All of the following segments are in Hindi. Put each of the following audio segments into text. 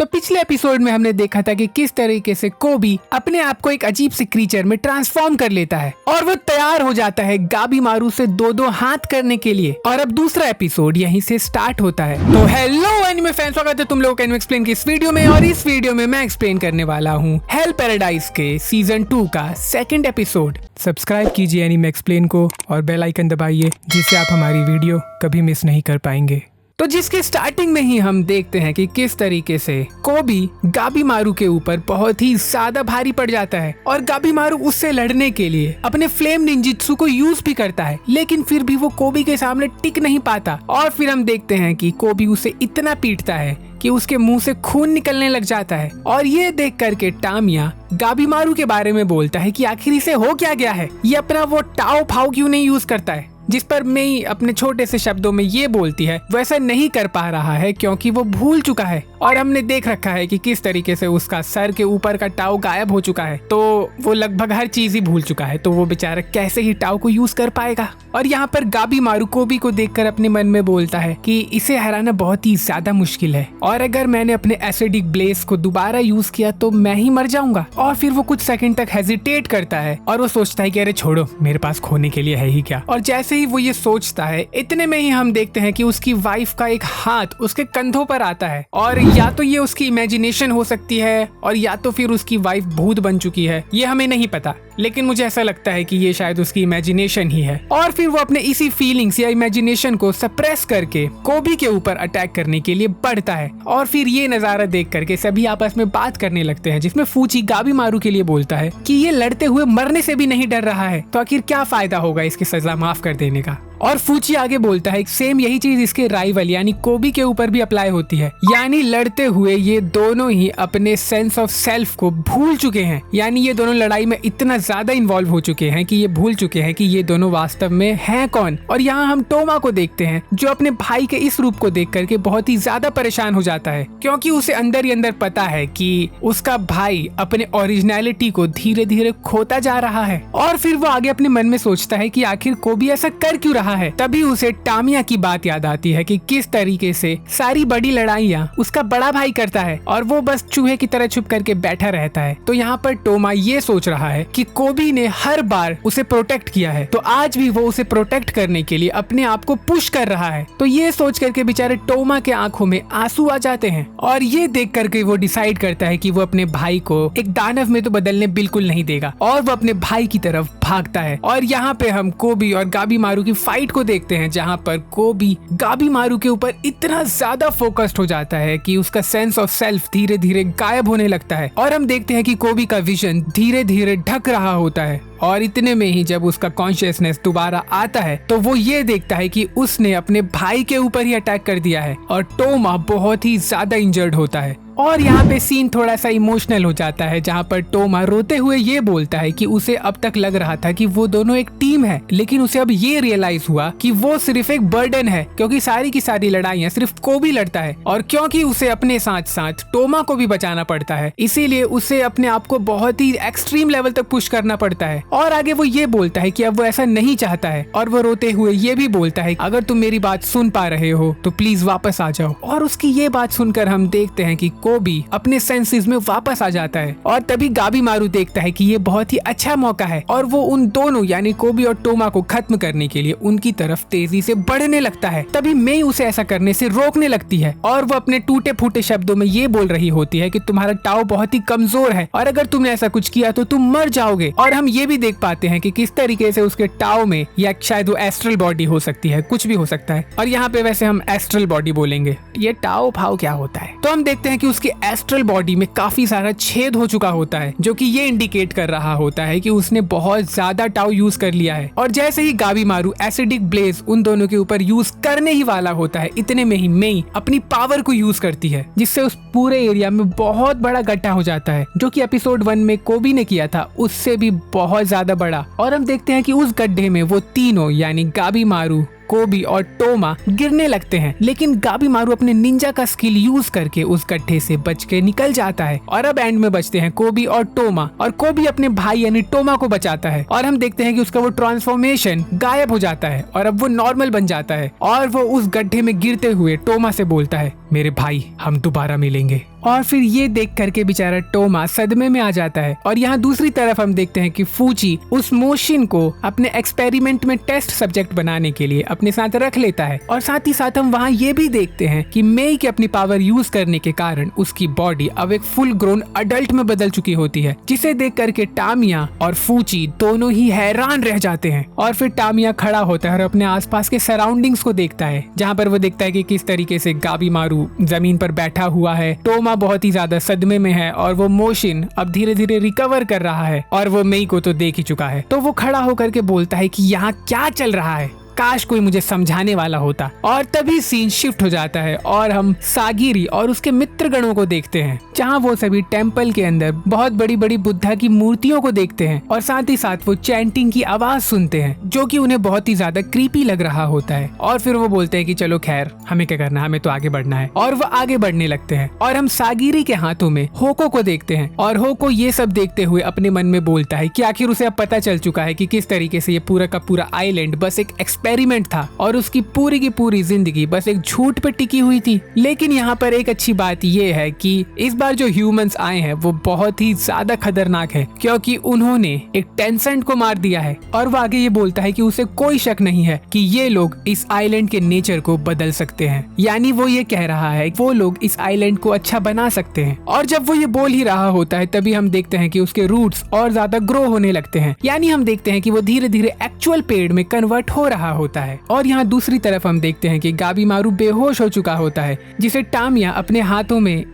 तो पिछले एपिसोड में हमने देखा था कि किस तरीके से कोबी अपने आप को एक अजीब सी क्रीचर में ट्रांसफॉर्म कर लेता है और वो तैयार हो जाता है गाबीमारू से दो हाथ करने के लिए। और अब दूसरा एपिसोड यहीं से स्टार्ट होता है। तो हेलो एनिमे फैंस, स्वागत है तुम लोगों का एनिमे एक्सप्लेन की इस वीडियो में। और इस वीडियो में मैं एक्सप्लेन करने वाला हूँ हेल पैराडाइज के सीजन 2 का सेकंड एपिसोड। सब्सक्राइब कीजिए एनिमे एक्सप्लेन को और बेल आइकन दबाइए, जिससे आप हमारी वीडियो कभी मिस नहीं कर पाएंगे। तो जिसके स्टार्टिंग में ही हम देखते हैं कि किस तरीके से कोबी गाबीमारू के ऊपर बहुत ही ज्यादा भारी पड़ जाता है और गाबीमारू उससे लड़ने के लिए अपने फ्लेम निंजित्सु को यूज भी करता है, लेकिन फिर भी वो कोबी के सामने टिक नहीं पाता। और फिर हम देखते हैं कि कोबी उसे इतना पीटता है कि उसके मुंह से खून निकलने लग जाता है। और ये देख करके टामिया गाबीमारू के बारे में बोलता है कि आखिर इसे हो क्या गया है, ये अपना वो टाओ फाओ क्यों नहीं यूज करता है। जिस पर मेई अपने छोटे से शब्दों में ये बोलती है वैसा नहीं कर पा रहा है क्योंकि वो भूल चुका है। और हमने देख रखा है कि किस तरीके से उसका सर के ऊपर का टाओ गायब हो चुका है, तो वो लगभग हर चीज ही भूल चुका है। तो वो बेचारा कैसे ही टाओ को यूज कर पाएगा। और यहाँ पर गाबीमारू कोबी को देखकर अपने मन में बोलता है कि इसे हराना बहुत ही ज्यादा मुश्किल है और अगर मैंने अपने एसिडिक ब्लेज को दोबारा यूज किया तो मैं ही मर जाऊंगा। और फिर वो कुछ सेकंड तक हेजिटेट करता है और वो सोचता है कि अरे छोड़ो, मेरे पास खोने के लिए है ही क्या। और जैसे ही वो ये सोचता है, इतने में ही हम देखते हैं कि उसकी वाइफ का एक हाथ उसके कंधों पर आता है। और या तो ये उसकी इमेजिनेशन हो सकती है और या तो फिर उसकी वाइफ भूत बन चुकी है, ये हमें नहीं पता, लेकिन मुझे ऐसा लगता है कि ये शायद उसकी इमेजिनेशन ही है। और फिर वो अपने इसी फीलिंग्स या इमेजिनेशन को सप्रेस करके कोबी के ऊपर अटैक करने के लिए बढ़ता है। और फिर ये नजारा देख करके सभी आपस में बात करने लगते हैं, जिसमें फूची गाबीमारू के लिए बोलता है कि ये लड़ते हुए मरने से भी नहीं डर रहा है, तो आखिर क्या फायदा होगा इसकी सजा माफ कर देने का। और फूची आगे बोलता है सेम यही चीज इसके राइवल यानी कोबी के ऊपर भी अप्लाई होती है, यानी लड़ते हुए ये दोनों ही अपने सेंस ऑफ सेल्फ को भूल चुके हैं। यानी ये दोनों लड़ाई में इतना ज्यादा इन्वॉल्व हो चुके हैं कि ये भूल चुके हैं कि ये दोनों वास्तव में हैं कौन। और यहाँ हम टोमा को देखते हैं जो अपने भाई के इस रूप को देख करके बहुत ही ज्यादा परेशान हो जाता है, क्योंकि उसे अंदर ही अंदर पता है कि उसका भाई अपने ओरिजिनलिटी को धीरे धीरे खोता जा रहा है। और फिर वो आगे अपने मन में सोचता है कि आखिर कोबी ऐसा कर क्यों रहा है। तभी उसे टामिया की बात याद आती है कि किस तरीके से सारी बड़ी लड़ाइयाँ उसका बड़ा भाई करता है और वो बस चूहे की तरह छुप करके बैठा रहता है। तो यहाँ पर टोमा ये सोच रहा है कि कोबी ने हर बार उसे प्रोटेक्ट किया है, तो आज भी वो उसे प्रोटेक्ट करने के लिए अपने आप को पुश कर रहा है। तो ये सोच करके बेचारे टोमा के आंखों में आंसू आ जाते हैं और ये देख करके वो डिसाइड करता है कि वो अपने भाई को एक दानव में तो बदलने बिल्कुल नहीं देगा और वो अपने भाई की तरफ भागता है। और यहाँ पे हम कोबी और गाबीमारू की फाइट को देखते हैं, जहाँ पर कोबी गाबीमारू के ऊपर इतना ज्यादा फोकस्ड हो जाता है कि उसका सेंस ऑफ सेल्फ धीरे धीरे गायब होने लगता है। और हम देखते हैं कि कोबी का विजन धीरे धीरे ढक रहा होता है। और इतने में ही जब उसका कॉन्शियसनेस दोबारा आता है तो वो ये देखता है कि उसने अपने भाई के ऊपर ही अटैक कर दिया है और टोमा बहुत ही ज्यादा इंजर्ड होता है। और यहाँ पे सीन थोड़ा सा इमोशनल हो जाता है, जहाँ पर टोमा रोते हुए ये बोलता है कि उसे अब तक लग रहा था कि वो दोनों एक टीम है, लेकिन उसे अब ये रियलाइज हुआ कि वो सिर्फ एक बर्डन है, क्योंकि सारी की सारी लड़ाइयाँ सिर्फ कोबी लड़ता है। और क्योंकि उसे अपने साथ साथ टोमा को भी बचाना पड़ता है, इसीलिए उसे अपने आप को बहुत ही एक्सट्रीम लेवल तक पुश करना पड़ता है। और आगे वो ये बोलता है कि अब वो ऐसा नहीं चाहता है। और वो रोते हुए ये भी बोलता है अगर तुम मेरी बात सुन पा रहे हो तो प्लीज वापस आ जाओ। और उसकी ये बात सुनकर हम देखते हैं कि कोबी अपने सेंसेस में वापस आ जाता है। और तभी गाबीमारू देखता है कि ये बहुत ही अच्छा मौका है और वो उन दोनों यानी कोबी और टोमा को खत्म करने के लिए उनकी तरफ तेजी से बढ़ने लगता है। तभी मेई उसे ऐसा करने से रोकने लगती है और वो अपने टूटे फूटे शब्दों में ये बोल रही होती है कि तुम्हारा टाओ बहुत ही कमजोर है और अगर तुमने ऐसा कुछ किया तो तुम मर जाओगे। और हम ये भी देख पाते हैं कि किस तरीके से उसके टाओ में, या शायद वो एस्ट्रल बॉडी हो सकती है, कुछ भी हो सकता है। और यहाँ पे वैसे हम एस्ट्रल बॉडी बोलेंगे, ये टाओ फाओ क्या होता है। तो हम देखते हैं कि उसके एस्ट्रल बॉडी में काफी सारा छेद हो चुका होता है, जो कि ये इंडिकेट कर रहा होता है कि उसने बहुत ज्यादा टाओ यूज कर लिया है। और जैसे ही गाबीमारू एसिडिक ब्लेज उन दोनों के ऊपर यूज करने ही वाला होता है, इतने में ही मेई अपनी पावर को यूज करती है, जिससे उस पूरे एरिया में बहुत बड़ा गड्ढा हो जाता है, जो कि एपिसोड 1 में कोबी ने किया था उससे भी बहुत ज्यादा बड़ा। और हम देखते हैं कि उस गड्ढे में वो तीनों यानी गाबीमारू, कोबी और टोमा गिरने लगते हैं, लेकिन गाबीमारू अपने निंजा का स्किल यूज करके उस गड्ढे से बच के निकल जाता है। और अब एंड में बचते हैं कोबी और टोमा, और कोबी अपने भाई यानी टोमा को बचाता है और हम देखते हैं कि उसका वो ट्रांसफॉर्मेशन गायब हो जाता है और अब वो नॉर्मल बन जाता है और वो उस गड्ढे में गिरते हुए टोमा से बोलता है, मेरे भाई हम दोबारा मिलेंगे। और फिर ये देख करके बेचारा टोमा सदमे में आ जाता है। और यहाँ दूसरी तरफ हम देखते हैं कि फूची उस मोशिन को अपने एक्सपेरिमेंट में टेस्ट सब्जेक्ट बनाने के लिए अपने साथ रख लेता है। और साथ ही साथ हम वहाँ ये भी देखते हैं कि मेई के अपनी पावर यूज करने के कारण उसकी बॉडी अब एक फुल ग्रोन अडल्ट में बदल चुकी होती है, जिसे देख करके टामिया और फूची दोनों ही हैरान रह जाते हैं। और फिर टामिया खड़ा होता है और अपने आसपास के सराउंडिंग्स को देखता है, जहाँ पर वो देखता है कि किस तरीके से गाबीमारू जमीन पर बैठा हुआ है, टोमा बहुत ही ज्यादा सदमे में है और वो मोशिन अब धीरे धीरे रिकवर कर रहा है और वो मेई को तो देख ही चुका है। तो वो खड़ा होकर के बोलता है कि यहाँ क्या चल रहा है, काश कोई मुझे समझाने वाला होता। और तभी सीन शिफ्ट हो जाता है और हम सागिरी और उसके मित्रगणों को देखते हैं, जहाँ वो सभी टेम्पल के अंदर बहुत बड़ी बड़ी बुद्धा की मूर्तियों को देखते हैं और साथ ही साथ वो चैंटिंग की आवाज सुनते हैं, जो कि उन्हें बहुत ही ज्यादा क्रीपी लग रहा होता है। और फिर वो बोलते हैं कि चलो खैर, हमें क्या करना है, हमें तो आगे बढ़ना है। और वो आगे बढ़ने लगते हैं और हम सागिरी के हाथों में होको को देखते हैं। और होको ये सब देखते हुए अपने मन में बोलता है कि आखिर उसे अब पता चल चुका है कि किस तरीके से ये पूरा का पूरा आइलैंड बस एक एक्सपेरिमेंट था और उसकी पूरी की पूरी जिंदगी बस एक झूठ पे टिकी हुई थी। लेकिन यहाँ पर एक अच्छी बात ये है कि इस बार जो ह्यूमंस आए हैं वो बहुत ही ज्यादा खतरनाक है, क्योंकि उन्होंने एक टेंसेंट को मार दिया है। और वो आगे ये बोलता है कि उसे कोई शक नहीं है कि ये लोग इस आइलैंड के नेचर को बदल सकते हैं, यानी वो ये कह रहा है वो लोग इस आइलैंड को अच्छा बना सकते हैं। और जब वो ये बोल ही रहा होता है तभी हम देखते हैं कि उसके रूट्स और ज्यादा ग्रो होने लगते हैं, यानी हम देखते हैं कि वो धीरे धीरे एक्चुअल पेड़ में कन्वर्ट हो रहा होता है। और यहाँ दूसरी तरफ हम देखते हैं कि गाबीमारू बेहोश हो चुका होता है, जिसे टामिया अपने हाथों में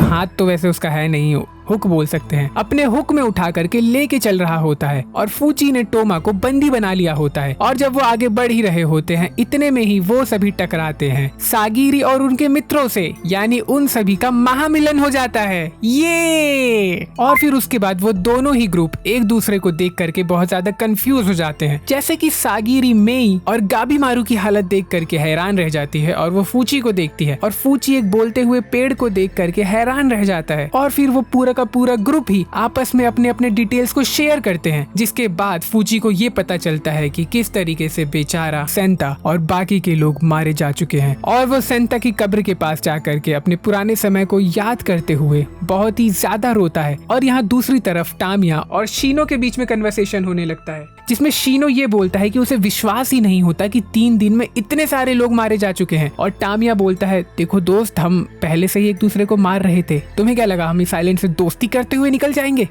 हाथ तो वैसे उसका है नहीं, हुक बोल सकते हैं, अपने हुक में उठा करके लेके चल रहा होता है। और फूची ने टोमा को बंदी बना लिया होता है। और जब वो आगे बढ़ ही रहे होते हैं इतने में ही वो सभी टकराते हैं सागिरी और उनके मित्रों से, यानी उन सभी का महामिलन हो जाता है ये। और फिर उसके बाद वो दोनों ही ग्रुप एक दूसरे को देख करके बहुत ज्यादा कंफ्यूज हो जाते हैं, जैसे कि सागिरी मेई और गाबीमारू की हालत देख करके हैरान रह जाती है और वो फूची को देखती है और फूची एक बोलते हुए पेड़ को देख करके हैरान रह जाता है। और फिर वो पूरा का पूरा ग्रुप ही आपस में अपने अपने डिटेल्स को शेयर करते हैं, जिसके बाद फूची को ये पता चलता है कि किस तरीके से बेचारा सेंटा और बाकी के लोग मारे जा चुके हैं। और वो सेंटा की कब्र के पास जाकर के अपने पुराने समय को याद करते हुए बहुत ही ज्यादा रोता है। और यहाँ दूसरी तरफ टामिया और शीनो के बीच में कन्वर्सेशन होने लगता है, जिसमें शीनो ये बोलता है कि उसे विश्वास ही नहीं होता कि 3 दिन में इतने सारे लोग मारे जा चुके हैं। और टामिया बोलता है, देखो दोस्त, हम पहले से ही एक दूसरे को मार रहे थे, तुम्हें क्या लगा हम इस आइलैंड से दोस्ती करते हुए निकल जाएंगे?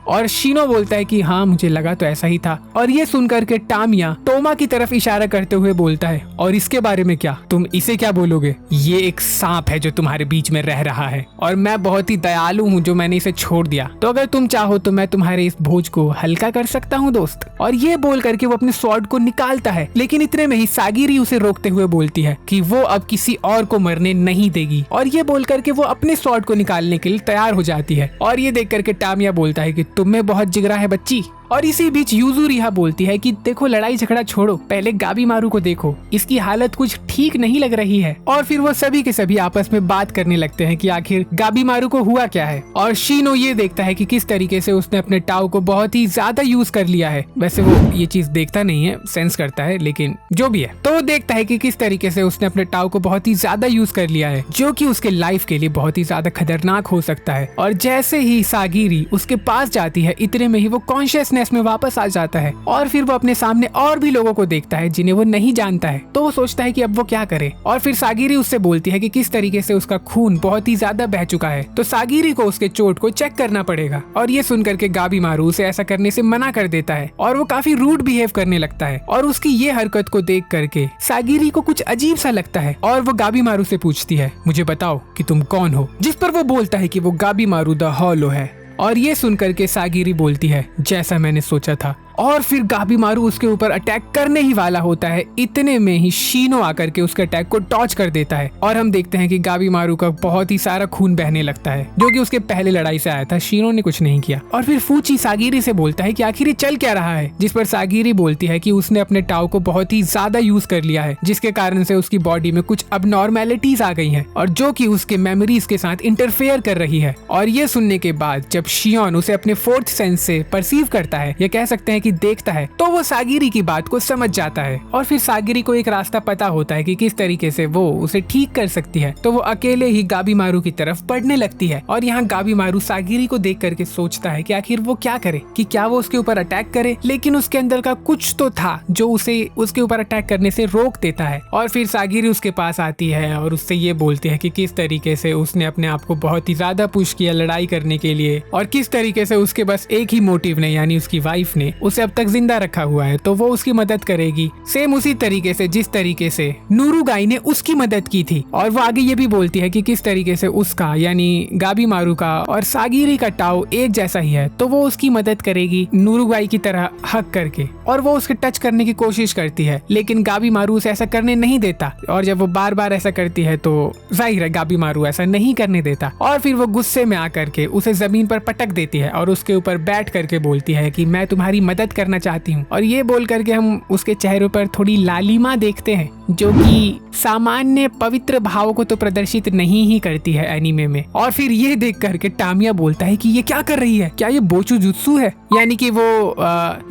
और शीनो बोलता है कि हाँ, मुझे लगा तो ऐसा ही था। और ये सुनकर के टामिया टोमा की तरफ इशारा करते हुए बोलता है, और इसके बारे में क्या, तुम इसे क्या बोलोगे? ये एक सांप है जो तुम्हारे बीच में रह रहा है और मैं बहुत ही दयालु हूँ जो मैंने इसे छोड़ दिया, तो अगर तुम चाहो तो मैं तुम्हारे इस बोझ को हल्का कर सकता हूँ दोस्त। और ये बोल करके वो अपने स्वॉर्ड को निकालता है, लेकिन इतने में ही सागिरी उसे रोकते हुए बोलती है कि वो अब किसी और को मरने नहीं देगी। और ये बोल करके वो अपने स्वॉर्ड को निकालने के लिए तैयार हो जाती है। और ये देख करके टामिया बोलता है कि तुम्हें बहुत जिगरा है बच्ची। और इसी बीच यूजुरिहा बोलती है कि देखो, लड़ाई झगड़ा छोड़ो, पहले गाबीमारू को देखो, इसकी हालत कुछ ठीक नहीं लग रही है। और फिर वो सभी के सभी आपस में बात करने लगते हैं कि आखिर गाबीमारू को हुआ क्या है। और शीनो ये देखता है कि किस तरीके से उसने अपने टाओ को बहुत ही ज्यादा यूज कर लिया है। वैसे वो ये चीज देखता नहीं है, सेंस करता है, लेकिन जो भी है, तो वो देखता है कि किस तरीके से उसने अपने टाओ को बहुत ही ज्यादा यूज कर लिया है, जो कि उसके लाइफ के लिए बहुत ही ज्यादा खतरनाक हो सकता है। और जैसे ही सागिरी उसके पास जाती है इतने में ही वो कॉन्शियसनेस में वापस आ जाता है। और फिर वो अपने सामने और भी लोगों को देखता है जिन्हें वो नहीं जानता है, तो वो सोचता है कि अब वो क्या करे। और फिर सागिरी उससे बोलती है कि किस तरीके से उसका खून बहुत ही ज्यादा बह चुका है, तो सागिरी को उसके चोट को चेक करना पड़ेगा। और ये सुनकर के गाबीमारू उसे ऐसा करने से मना कर देता है और वो काफी रूड बिहेव करने लगता है। और उसकी ये हरकत को देख करके सागिरी को कुछ अजीब सा लगता है और वो गाबीमारू से पूछती है, मुझे बताओ कि तुम कौन हो? जिस पर वो बोलता है कि वो गाबीमारू द हॉलो है। और ये सुनकर के सागिरी बोलती है, जैसा मैंने सोचा था। और फिर गाबीमारू उसके ऊपर अटैक करने ही वाला होता है, इतने में ही शीनो आकर के उसके अटैक को डॉज कर देता है। और हम देखते हैं कि गाबीमारू का बहुत ही सारा खून बहने लगता है, जो कि उसके पहले लड़ाई से आया था, शीनो ने कुछ नहीं किया। और फिर फूची सागिरी से बोलता है कि आखिर ये चल क्या रहा है, जिस पर सागिरी बोलती है कि उसने अपने टाओ को बहुत ही ज्यादा यूज कर लिया है, जिसके कारण से उसकी बॉडी में कुछ अबनॉर्मेलिटीज आ गई हैं और जो कि उसके मेमोरीज के साथ इंटरफेयर कर रही है। और ये सुनने के बाद जब शियोन उसे अपने 4th सेंस से परसीव करता है, या कह सकते हैं कि देखता है तो वो सागिरी की बात को समझ जाता है और फिर सागिरी को एक रास्ता पता होता है कि किस तरीके से वो उसे ठीक कर सकती है। तो वो अकेले ही गाबीमारू की तरफ बढ़ने लगती है और यहाँ गाबीमारू सागिरी को देख करके सोचता है कि आखिर वो क्या करे, कि क्या वो उसके ऊपर अटैक करे, लेकिन उसके अंदर का कुछ तो था जो उसे उसके ऊपर अटैक करने से रोक देता है। और फिर सागिरी उसके पास आती है और उससे ये बोलती है कि किस तरीके से उसने अपने आप को बहुत ही ज्यादा पुश किया लड़ाई करने के लिए और किस तरीके से उसके बस एक ही मोटिव ने यानी उसकी वाइफ ने उसे अब तक जिंदा रखा हुआ है, तो वो उसकी मदद करेगी सेम उसी तरीके से जिस तरीके से नुरुगाई ने उसकी मदद की थी। और वो आगे ये भी बोलती है कि किस तरीके से उसका यानी गाबीमारू का और सागिरी का टाओ एक जैसा ही है, तो वो उसकी मदद करेगी नुरुगाई की तरह हक करके। और वो उसके टच करने की कोशिश करती है लेकिन गाबीमारू उसे ऐसा करने नहीं देता और जब वो बार बार ऐसा करती है तो जाहिर है गाबीमारू ऐसा नहीं करने देता और फिर वो गुस्से में आकर के उसे जमीन पर पटक देती है और उसके ऊपर बैठ करके बोलती है कि मैं तुम्हारी मदद करना चाहती हूँ। और ये बोल करके हम उसके चेहरे पर थोड़ी लालिमा देखते हैं जो कि सामान्य पवित्र भाव को तो प्रदर्शित नहीं ही करती है एनीमे में। और फिर ये देख करके टामिया बोलता है कि ये क्या कर रही है, क्या ये बोचू जुत्सु है, यानी कि वो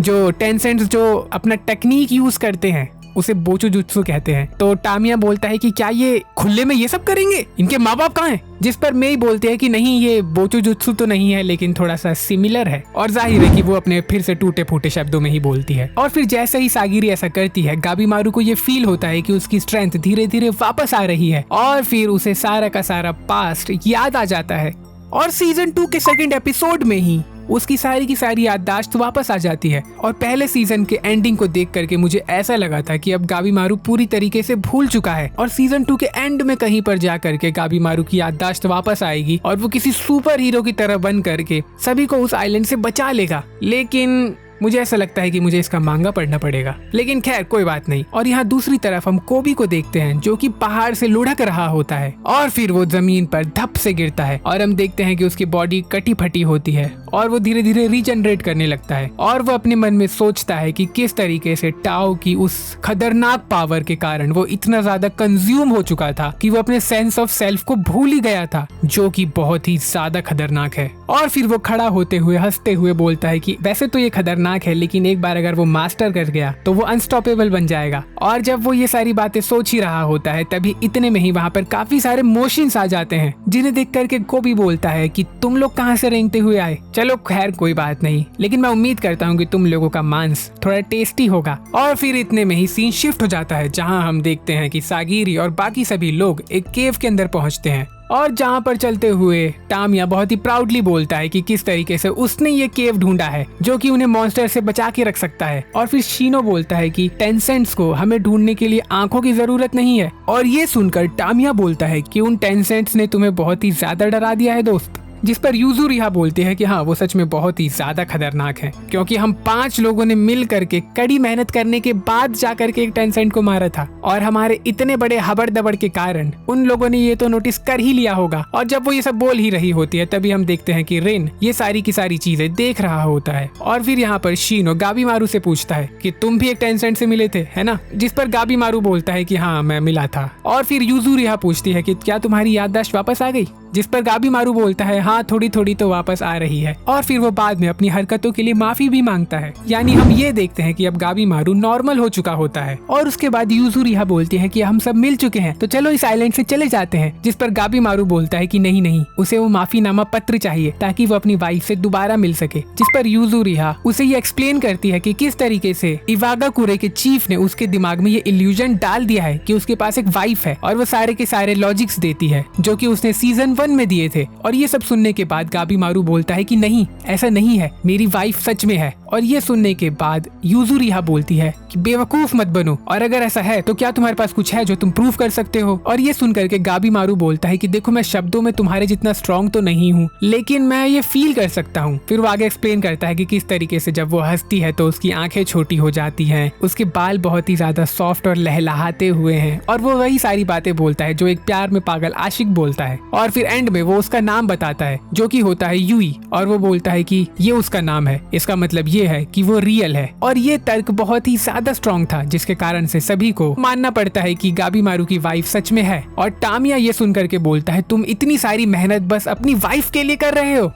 जो टेंसेंट्स जो अपना टेक्निक यूज करते हैं उसे बोचू जुत्सु कहते हैं। तो टामिया बोलता है कि क्या ये खुले में ये सब करेंगे, इनके माँ बाप कहाँ हैं? जिस पर मेई बोलती है कि नहीं ये बोचू जुत्सु तो नहीं है लेकिन थोड़ा सा सिमिलर है। और जाहिर है कि वो अपने फिर से टूटे फूटे शब्दों में ही बोलती है। और फिर जैसे ही सागिरी ऐसा करती है गाबीमारू को ये फील होता है कि उसकी स्ट्रेंथ धीरे धीरे वापस आ रही है और फिर उसे सारा का सारा पास्ट याद आ जाता है। और सीजन 2 के सेकंड एपिसोड में ही उसकी सारी की सारी याददाश्त वापस आ जाती है। और पहले सीजन के एंडिंग को देख करके मुझे ऐसा लगा था कि अब गाबीमारू पूरी तरीके से भूल चुका है और सीजन 2 के एंड में कहीं पर जा करके गाबीमारू की याददाश्त वापस आएगी और वो किसी सुपर हीरो की तरह बन करके सभी को उस आइलैंड से बचा लेगा। लेकिन मुझे ऐसा लगता है कि मुझे इसका मांगा पढ़ना पड़ेगा, लेकिन खैर कोई बात नहीं। और यहाँ दूसरी तरफ हम कोबी को देखते हैं जो कि पहाड़ से लुढ़क रहा होता है और फिर वो जमीन पर धप से गिरता है और हम देखते हैं कि उसकी बॉडी कटी फटी होती है और वो धीरे धीरे रीजनरेट करने लगता है। और वो अपने मन में सोचता है कि किस तरीके से टाओ की उस खतरनाक पावर के कारण वो इतना ज्यादा कंज्यूम हो चुका था कि वो अपने सेंस ऑफ सेल्फ को भूल ही गया था, जो कि बहुत ही ज्यादा खतरनाक है। और फिर वो खड़ा होते हुए हंसते हुए बोलता है कि वैसे तो ये खतरनाक है लेकिन एक बार अगर वो मास्टर कर गया तो वो अनस्टॉपेबल बन जाएगा। और जब वो ये सारी बातें सोच ही रहा होता है तभी इतने में ही वहाँ पर काफी सारे मोशंस आ जाते हैं जिन्हें देख करके कोबी बोलता है कि तुम लोग कहाँ से रेंगते हुए आए। चलो खैर कोई बात नहीं, लेकिन मैं उम्मीद करता हूँ कि तुम लोगों का मांस थोड़ा टेस्टी होगा। और फिर इतने में ही सीन शिफ्ट हो जाता है जहाँ हम देखते हैं कि सागिरी और बाकी सभी लोग एक केव के अंदर पहुँचते हैं और जहाँ पर चलते हुए टामिया बहुत ही प्राउडली बोलता है कि किस तरीके से उसने ये केव ढूंढा है जो कि उन्हें मॉन्स्टर से बचा के रख सकता है। और फिर शीनो बोलता है कि टेंसेंट्स को हमें ढूंढने के लिए आंखों की जरूरत नहीं है। और ये सुनकर टामिया बोलता है कि उन टेंसेंट्स ने तुम्हें बहुत ही ज्यादा डरा दिया है दोस्त। जिस पर यूजुरिहा बोलती है कि हाँ वो सच में बहुत ही ज्यादा खतरनाक है क्योंकि हम 5 लोगों ने मिल करके कड़ी मेहनत करने के बाद जाकर के एक टेंसेंट को मारा था और हमारे इतने बड़े हबड़ दबड़ के कारण उन लोगों ने ये तो नोटिस कर ही लिया होगा। और जब वो ये सब बोल ही रही होती है तभी हम देखते हैं कि रिन ये सारी की सारी चीजें देख रहा होता है। और फिर यहाँ पर शीनो गाबीमारू से पूछता है कि तुम भी एक टेंसेंट से मिले थे है ना, जिस पर गाबीमारू बोलता है कि हाँ मैं मिला था। और फिर यूजुरिहा पूछती है कि क्या तुम्हारी याददाश्त वापस आ गई, जिस पर गाबीमारू बोलता है हाँ थोड़ी थोड़ी तो वापस आ रही है। और फिर वो बाद में अपनी हरकतों के लिए माफी भी मांगता है। यानी हम ये देखते हैं कि अब गाबीमारू नॉर्मल हो चुका होता है। और उसके बाद यूजुरिहा बोलती है कि हम सब मिल चुके हैं तो चलो इस आइलैंड से चले जाते हैं, जिस पर गाबीमारू बोलता है कि नहीं नहीं उसे वो माफीनामा पत्र चाहिए ताकि वो अपनी वाइफ से दोबारा मिल सके। जिस पर यूजुरिहा उसे ये एक्सप्लेन करती है कि किस तरीके से इवागाकुरे के चीफ ने उसके दिमाग में ये इल्यूजन डाल दिया है कि उसके पास एक वाइफ है और वो सारे के सारे लॉजिक्स देती है जो कि उसने सीजन 1 में दिए थे। और ये सब सुनने के बाद गाबीमारू बोलता है कि नहीं ऐसा नहीं है, मेरी वाइफ सच में है। और ये सुनने के बाद यूजुरिहा बोलती है कि बेवकूफ मत बनो और अगर ऐसा है तो क्या तुम्हारे पास कुछ है जो तुम प्रूव कर सकते हो। और ये सुन करके गाबीमारू बोलता है कि देखो मैं शब्दों में तुम्हारे जितना स्ट्रॉन्ग तो नहीं हूँ लेकिन मैं ये फील कर सकता हूँ। फिर वो आगे एक्सप्लेन करता है कि किस तरीके से जब वो हंसती है तो उसकी आंखें छोटी हो जाती हैं, उसके बाल बहुत ही ज्यादा सॉफ्ट और लहलहाते हुए हैं और वो वही सारी बातें बोलता है जो एक प्यार में पागल आशिक बोलता है। और फिर एंड में वो उसका नाम बताता है जो कि होता है यूई और वो बोलता है कि ये उसका नाम है, इसका मतलब ये है कि वो रियल है। और ये तर्क बहुत ही ज्यादा स्ट्रॉन्ग था जिसके कारण से सभी को मानना पड़ता है कि गाबीमारू की वाइफ सच में है। और टामिया ये सुन करके बोलता है तुम इतनी सारी मेहनत बस अपनी वाइफ के लिए कर रहे हो।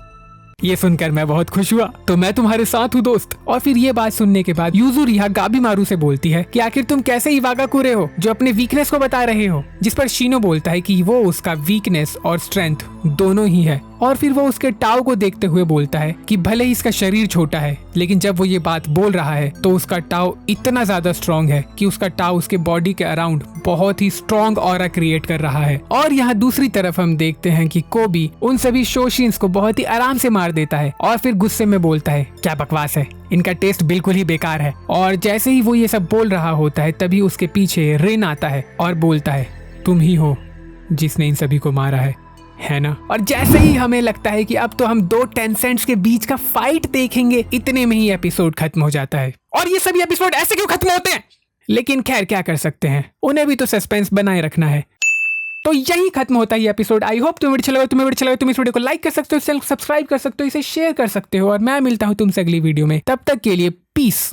ये सुनकर मैं बहुत खुश हुआ, तो मैं तुम्हारे साथ हूँ दोस्त। और फिर ये बात सुनने के बाद यूजुरिहा गाबीमारू से बोलती है कि आखिर तुम कैसे इवागाकुरे हो जो अपने वीकनेस को बता रहे हो, जिस पर शिनो बोलता है कि वो उसका वीकनेस और स्ट्रेंथ दोनों ही है। और फिर वो उसके टाव को देखते हुए बोलता है कि भले ही इसका शरीर छोटा है, लेकिन जब वो ये बात बोल रहा है तो उसका टाव इतना ज्यादा स्ट्रॉन्ग है कि उसका टाव उसके बॉडी के अराउंड बहुत ही स्ट्रॉन्ग ऑरा क्रिएट कर रहा है। और यहाँ दूसरी तरफ हम देखते हैं कि कोबी उन सभी शोशिन्स को बहुत ही आराम से मार देता है और फिर गुस्से में बोलता है, क्या बकवास है, इनका टेस्ट बिल्कुल ही बेकार है। और जैसे ही वो ये सब बोल रहा होता है तभी उसके पीछे रिन आता है और बोलता है, तुम ही हो जिसने इन सभी को मारा है ना। और जैसे ही हमें लगता है कि अब तो हम दो टेंसेंट्स के बीच का फाइट देखेंगे, इतने में ही एपिसोड खत्म हो जाता है। और ये सभी एपिसोड ऐसे क्यों खत्म होते हैं? लेकिन खैर क्या कर सकते हैं, उन्हें भी तो सस्पेंस बनाए रखना है। तो यही खत्म होता है ये एपिसोड। आई होप तुम्हें अच्छा लगा। तुम इस वीडियो को लाइक कर सकते हो, चैनल को सब्सक्राइब कर सकते हो, इसे शेयर कर सकते हो। और मैं मिलता हूँ तुमसे अगली वीडियो में, तब तक के लिए पीस।